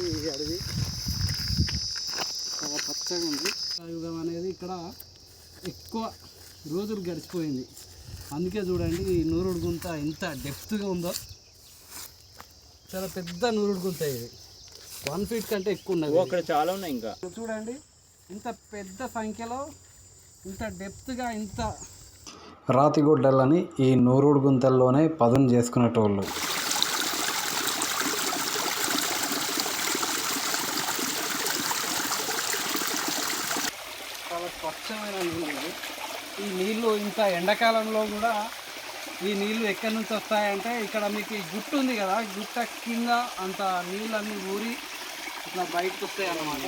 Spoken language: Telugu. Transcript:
ఈ అడవి చాలా పచ్చగా ఉంది. యుగం అనేది ఇక్కడ ఎక్కువ రోజులు గడిచిపోయింది. అందుకే చూడండి ఈ నూరుడు గుంత ఎంత డెప్త్గా ఉందో. చాలా పెద్ద నూరుడు గుంత ఇది. 1 ఫీట్ కంటే ఎక్కువ ఉన్నది. అక్కడ చాలా ఉన్నాయి. ఇంకా చూడండి ఇంత పెద్ద సంఖ్యలో ఇంత డెప్త్గా ఇంత రాతిగొడ్డలని ఈ నూరుడు గుంతల్లోనే పదును చేసుకునేటోళ్ళు. చాలా స్వచ్ఛమైన నీళ్ళు. ఈ నీళ్ళు ఇంత ఎండాకాలంలో కూడా ఈ నీళ్ళు ఎక్కడి నుంచి వస్తాయంటే ఇక్కడ మీకు గుట్టు ఉంది కదా, గుట్ట కింద అంత నీళ్ళన్నీ ఊరి ఇట్లా బయటకు వస్తాయి అన్నమాట.